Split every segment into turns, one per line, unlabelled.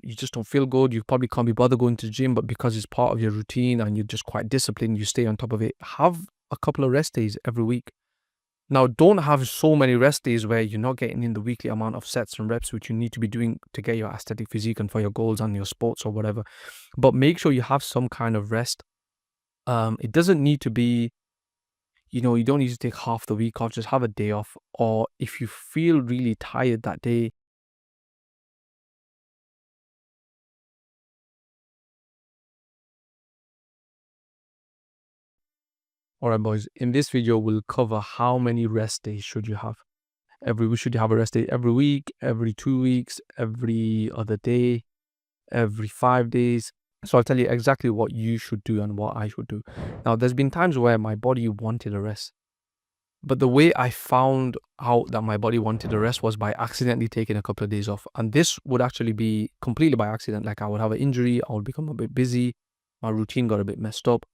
You just don't feel good. You probably can't be bothered going to the gym, but because it's part of your routine and you're just quite disciplined, you stay on top of it. Have a couple of rest days every week. Now, don't have so many rest days where you're not getting in the weekly amount of sets and reps which you need to be doing to get your aesthetic physique and for your goals and your sports or whatever. But make sure you have some kind of rest. It doesn't need to be, you don't need to take half the week off, just have a day off. Or if you feel really tired that day, all right, boys, in this video, we'll cover how many rest days should you have. Should you have a rest day every week, every 2 weeks, every other day, every 5 days. So I'll tell you exactly what you should do and what I should do. Now, there's been times where my body wanted a rest, but the way I found out that my body wanted a rest was by accidentally taking a couple of days off. And this would actually be completely by accident. Like, I would have an injury, I would become a bit busy, my routine got a bit messed up.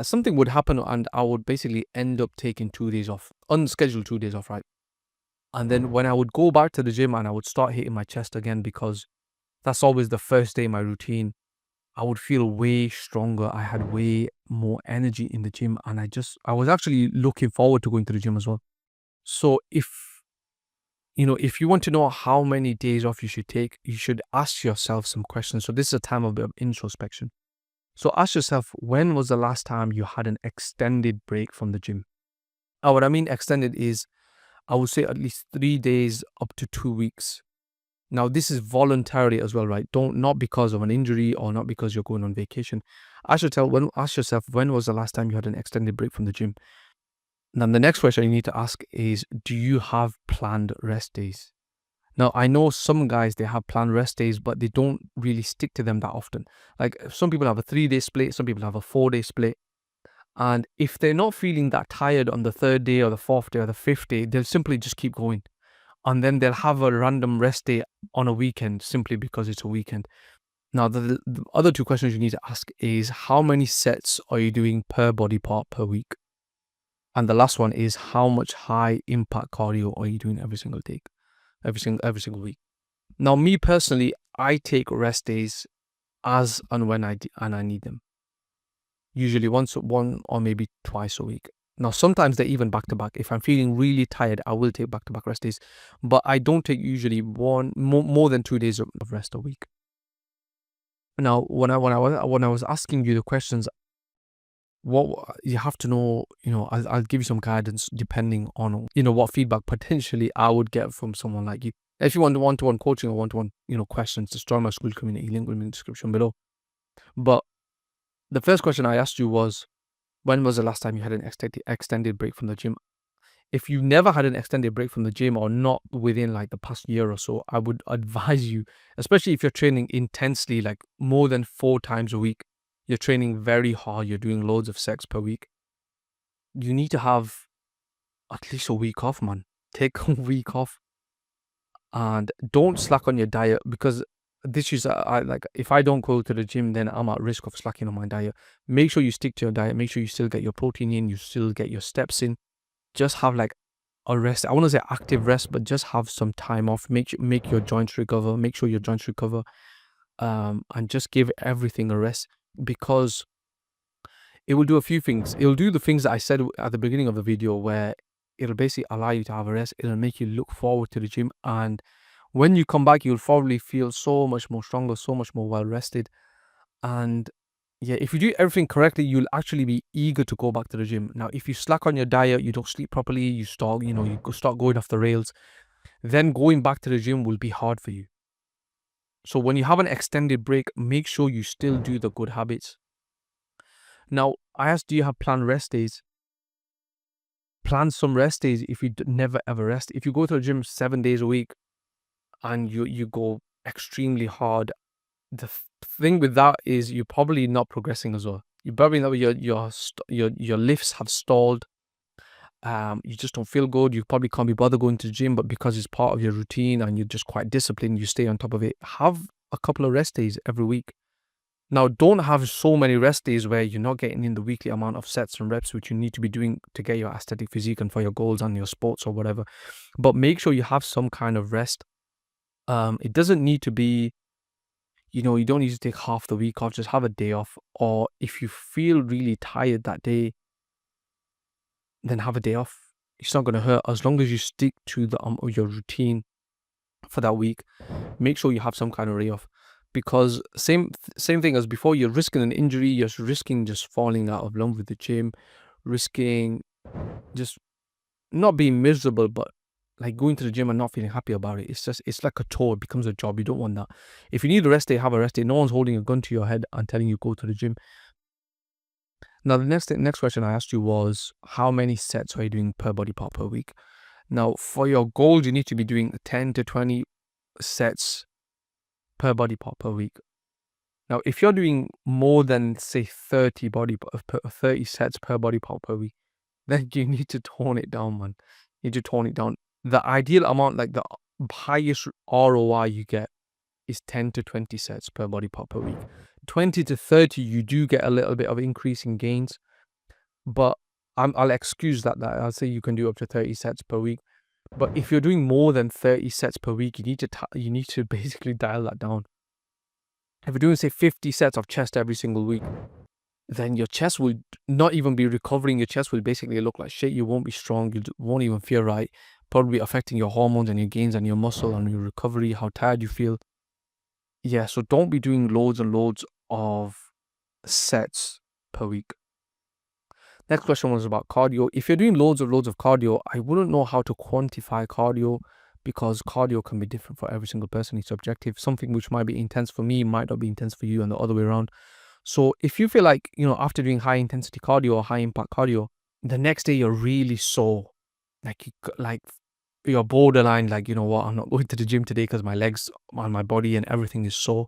Something would happen and I would basically end up taking 2 days off, unscheduled 2 days off, right? And then when I would go back to the gym and I would start hitting my chest again, because that's always the first day in my routine, I would feel way stronger. I had way more energy in the gym and I was actually looking forward to going to the gym as well. So if you want to know how many days off you should take, you should ask yourself some questions. So this is a time of a bit of introspection. So ask yourself, when was the last time you had an extended break from the gym? Now, what I mean extended is, I would say at least 3 days up to 2 weeks. Now, this is voluntarily as well, right? Not because of an injury or not because you're going on vacation. Ask yourself, when was the last time you had an extended break from the gym? Now, the next question you need to ask is, do you have planned rest days? Now, I know some guys, they have planned rest days, but they don't really stick to them that often. Like, some people have a 3-day split, some people have a 4-day split. And if they're not feeling that tired on the 3rd day or the 4th day or the 5th day, they'll simply just keep going. And then they'll have a random rest day on a weekend simply because it's a weekend. Now, the other 2 questions you need to ask is, how many sets are you doing per body part per week? And the last one is, how much high impact cardio are you doing every single day? Every single week. Now, me personally, I take rest days as and when I need them. Usually one or maybe twice a week. Now, sometimes they're even back to back. If I'm feeling really tired, I will take back to back rest days, but I don't take usually more than 2 days of rest a week. Now, when I was asking you the questions, what you have to know, I'll give you some guidance depending on what feedback potentially I would get from someone like you. If you want one-to-one coaching or one-to-one questions, just join my school community, link will be in the description below. But the first question I asked you was, when was the last time you had an extended break from the gym? If you never had an extended break from the gym, or not within like the past year or so, I would advise you, especially if you're training intensely, like more than 4 times a week, you're training very hard, you're doing loads of sets per week, you need to have at least a week off, man. Take a week off and don't slack on your diet, because this is like, if I don't go to the gym, then I'm at risk of slacking on my diet. Make sure you stick to your diet. Make sure you still get your protein in, you still get your steps in. Just have like a rest. I want to say active rest, but just have some time off. Make your joints recover. Make sure your joints recover, and just give everything a rest, because it will do a few things. It'll do the things that I said at the beginning of the video, where it'll basically allow you to have a rest. It'll make you look forward to the gym, and when you come back, you'll probably feel so much more stronger, so much more well rested. And yeah, if you do everything correctly, you'll actually be eager to go back to the gym. Now, if you slack on your diet, you don't sleep properly, you start going off the rails, then going back to the gym will be hard for you. So when you have an extended break, make sure you still do the good habits. Now, I asked, do you have planned rest days? Plan some rest days if you never ever rest. If you go to the gym 7 days a week and you go extremely hard, the thing with that is you're probably not progressing as well. You probably know your lifts have stalled. You just don't feel good. You probably can't be bothered going to the gym, but because it's part of your routine and you're just quite disciplined, you stay on top of it. Have a couple of rest days every week. Now, don't have so many rest days where you're not getting in the weekly amount of sets and reps which you need to be doing to get your aesthetic physique and for your goals and your sports or whatever. But make sure you have some kind of rest. It doesn't need to be, you don't need to take half the week off, just have a day off. And then going back to the gym will be hard for you. So when you have an extended break from the gym, make sure you still do the good habits. Now, I asked, do you have planned rest days? Plan some rest days if you never ever rest. If you go to the gym 7 days a week and you go extremely hard, the thing with that is you probably not progressing as well. You probably not progressing as well. But make sure you have some kind of rest. It doesn't need to be, You don't need to take half the week off, just have a day off. Or if you feel really tired that day, then have a day off. It's not going to hurt as long as you stick to your routine for that week. Make sure you have some kind of day off, because same thing as before, you're risking an injury, you're risking just falling out of love with the gym, risking just not being miserable, but like going to the gym and not feeling happy about it. It's like a chore. It becomes a job. You don't want that. If you need a rest day, have a rest day. No one's holding a gun to your head and telling you go to the gym. Now, the next question I asked you was, how many sets are you doing per body part per week? Now, for your goals, you need to be doing 10 to 20 sets per body part per week. Now, if you're doing more than, say, 30 sets per body part per week, then you need to tone it down, man. You need to tone it down. The ideal amount, like the highest ROI you get, is 10 to 20 sets per body part per week. 20 to 30, you do get a little bit of increase in gains, but I'll excuse that. I'll say you can do up to 30 sets per week. But if you're doing more than 30 sets per week, you need to basically dial that down. If you're doing, say, 50 sets of chest every single week, then your chest will not even be recovering. Your chest will basically look like shit. You won't be strong. You won't even feel right. Probably affecting your hormones and your gains and your muscle and your recovery, how tired you feel. Yeah, so don't be doing loads and loads of sets per week. Next question was about cardio. If you're doing loads of cardio, I wouldn't know how to quantify cardio, because cardio can be different for every single person. It's subjective. Something which might be intense for me might not be intense for you, and the other way around. So if you feel like, after doing high intensity cardio or high impact cardio, the next day you're really sore, like you're borderline, like, you know what, I'm not going to the gym today because my legs and my body and everything is sore,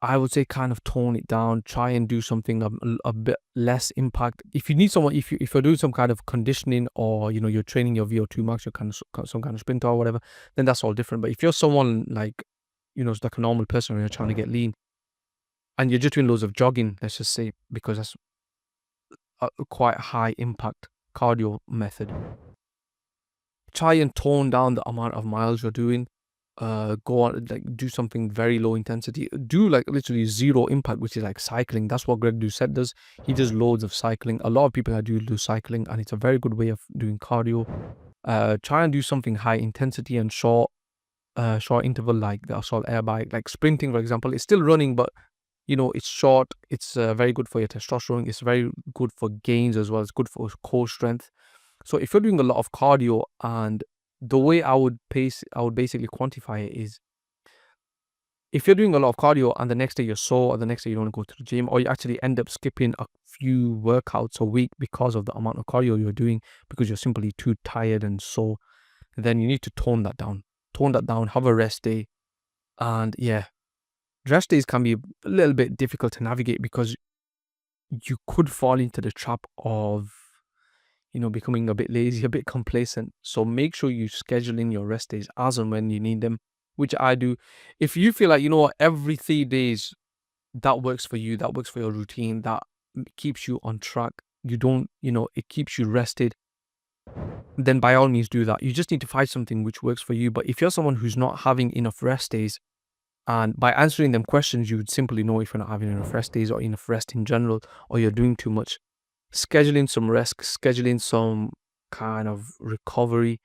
I would say kind of tone it down. Try and do something a bit less impact. If you need someone, if you're doing some kind of conditioning, or you're training your VO2 max, you're kind of some kind of sprinter or whatever, then that's all different. But if you're someone like, it's like a normal person, and you're trying to get lean, and you're just doing loads of jogging, let's just say, because that's a quite high impact cardio method, try and tone down the amount of miles you're doing. Go on, like, do something very low intensity. Do like literally zero impact, which is like cycling. That's what Greg Doucette does. He does loads of cycling. A lot of people do cycling, and it's a very good way of doing cardio. Try and do something high intensity and short interval, like the assault air bike, like sprinting, for example. It's still running, but it's short. It's very good for your testosterone. It's very good for gains as well. It's good for core strength. So if you're doing a lot of cardio, and the way I would basically quantify it is, if you're doing a lot of cardio and the next day you're sore, or the next day you don't want to go to the gym, or you actually end up skipping a few workouts a week because of the amount of cardio you're doing, because you're simply too tired and sore, then you need to tone that down. Have a rest day. And yeah, rest days can be a little bit difficult to navigate, because you could fall into the trap of becoming a bit lazy, a bit complacent. So make sure you schedule in your rest days as and when you need them, which I do. If you feel like, every 3 days that works for you, that works for your routine, that keeps you on track, it keeps you rested, then by all means do that. You just need to find something which works for you. But if you're someone who's not having enough rest days, and by answering them questions, you would simply know if you're not having enough rest days, or enough rest in general, or you're doing too much. Scheduling some rest, scheduling some kind of recovery.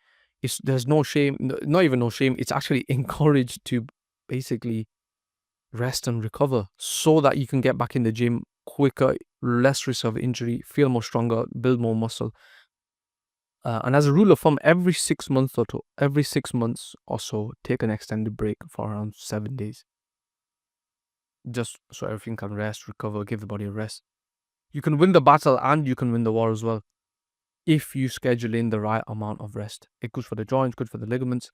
There's no shame, not even no shame. It's actually encouraged to basically rest and recover, so that you can get back in the gym quicker, less risk of injury, feel more stronger, build more muscle. And as a rule of thumb, every 6 months or so, take an extended break for around 7 days, just so everything can rest, recover, give the body a rest. You can win the battle and you can win the war as well, if you schedule in the right amount of rest. It's good for the joints, good for the ligaments.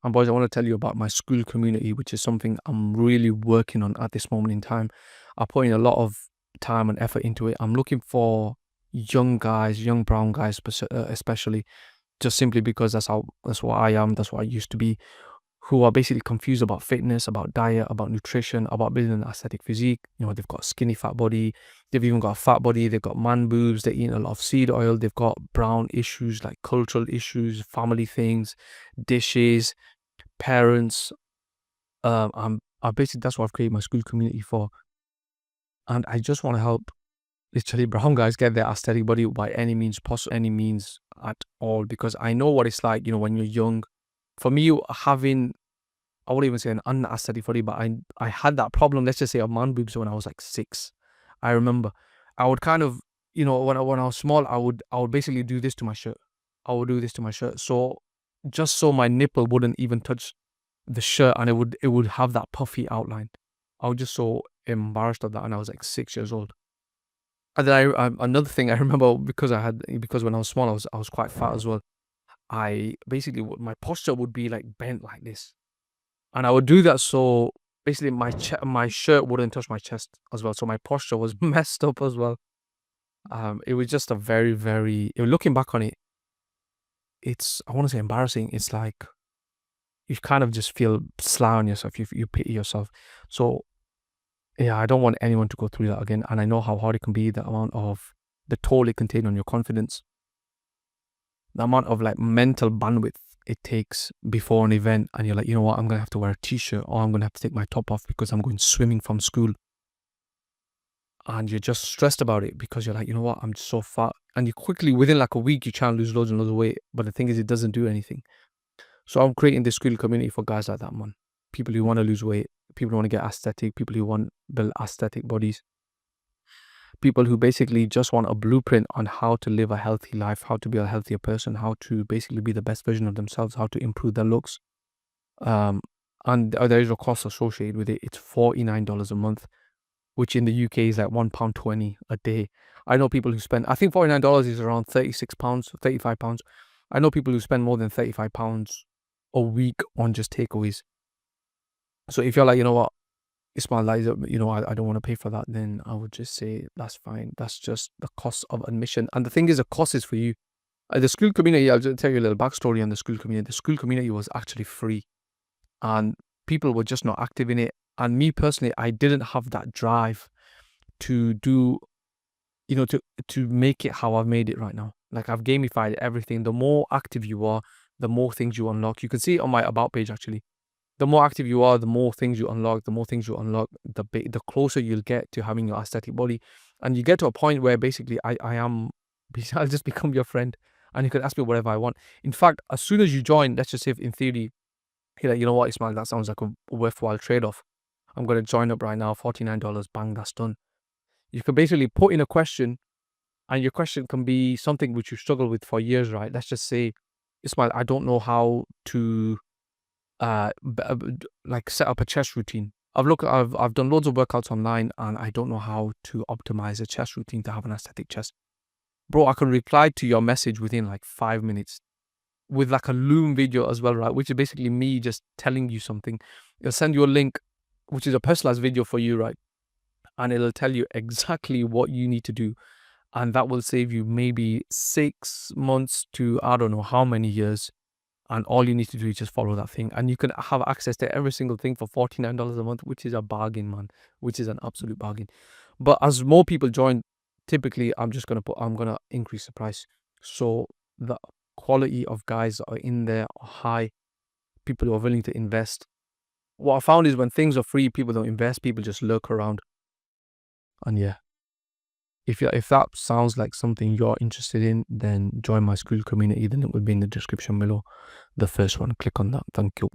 And boys, I want to tell you about my school community, which is something I'm really working on at this moment in time. I put in a lot of time and effort into it. I'm looking for young guys, young brown guys especially, just simply because that's what I am, that's what I used to be, who are basically confused about fitness, about diet, about nutrition, about building an aesthetic physique. They've got a skinny fat body, they've even got a fat body, they've got man boobs, they're eating a lot of seed oil, they've got brown issues like cultural issues, family things, dishes, parents. I'm basically, that's what I've created my school community for. And I just want to help literally brown guys get their aesthetic body by any means possible, any means at all. Because I know what it's like, when you're young. For me, having, I wouldn't even say an unaesthetic body, but I had that problem, let's just say, of man boobs when I was like 6. I remember I would kind of, when I was small, I would basically do this to my shirt. I would do this to my shirt. So just so my nipple wouldn't even touch the shirt, and it would have that puffy outline. I was just so embarrassed of that, and I was like 6 years old. And then another thing I remember, because when I was small, I was quite fat as well. I basically, my posture would be like bent like this, and I would do that so basically my shirt wouldn't touch my chest as well. So my posture was messed up as well. It was just a very, very, looking back on it, I want to say embarrassing. It's like you kind of just feel sly on yourself. You pity yourself. So yeah, I don't want anyone to go through that again. And I know how hard it can be, the toll it can take on your confidence, the amount of like mental bandwidth it takes before an event, and you're like, you know what, I'm gonna have to wear a t-shirt, or I'm gonna have to take my top off because I'm going swimming from school. And you're just stressed about it because you're like, you know what, I'm just so fat. And you quickly, within like a week, you try and lose loads and loads of weight. But the thing is, it doesn't do anything. So I'm creating this school community for guys like that, man. People who want to lose weight, people who want to get aesthetic, people who want build aesthetic bodies, people who basically just want a blueprint on how to live a healthy life, how to be a healthier person, how to basically be the best version of themselves, how to improve their looks. And there is a cost associated with it. It's $49 a month, which in the UK is like £1.20 a day. I know people who spend, I think $49 is around £36, £35. I know people who spend more than £35 a week on just takeaways. So if you're like, you know what, it's my life, I don't want to pay for that, then I would just say that's fine. That's just the cost of admission. And the thing is, the cost is for you. The school community, I'll just tell you a little backstory on the school community. The school community was actually free, and people were just not active in it. And me personally, I didn't have that drive to do, to make it how I've made it right now. Like, I've gamified everything. The more active you are, the more things you unlock. You can see it on my about page, actually. The more active you are, the more things you unlock. The more things you unlock, the closer you'll get to having your aesthetic body. And you get to a point where basically I'll just become your friend, and you can ask me whatever I want. In fact, as soon as you join, let's just say in theory, you're like, you know what, Ismail, that sounds like a worthwhile trade-off. I'm going to join up right now, $49, bang, that's done. You can basically put in a question, and your question can be something which you struggle with for years, right? Let's just say, Ismail, I don't know how to like set up a chest routine. I've done loads of workouts online, and I don't know how to optimize a chest routine to have an aesthetic chest. Bro, I can reply to your message within like 5 minutes with like a Loom video as well, right? Which is basically me just telling you something. It'll send you a link, which is a personalized video for you, right? And it'll tell you exactly what you need to do. And that will save you maybe 6 months to I don't know how many years. And all you need to do is just follow that thing. And you can have access to every single thing for $49 a month, which is a bargain, man. Which is an absolute bargain. But as more people join, typically I'm gonna increase the price. So the quality of guys that are in there are high. People who are willing to invest. What I found is when things are free, people don't invest, people just lurk around. And yeah. If that sounds like something you're interested in, then join my school community. The link will be in the description below. The first one, click on that. Thank you.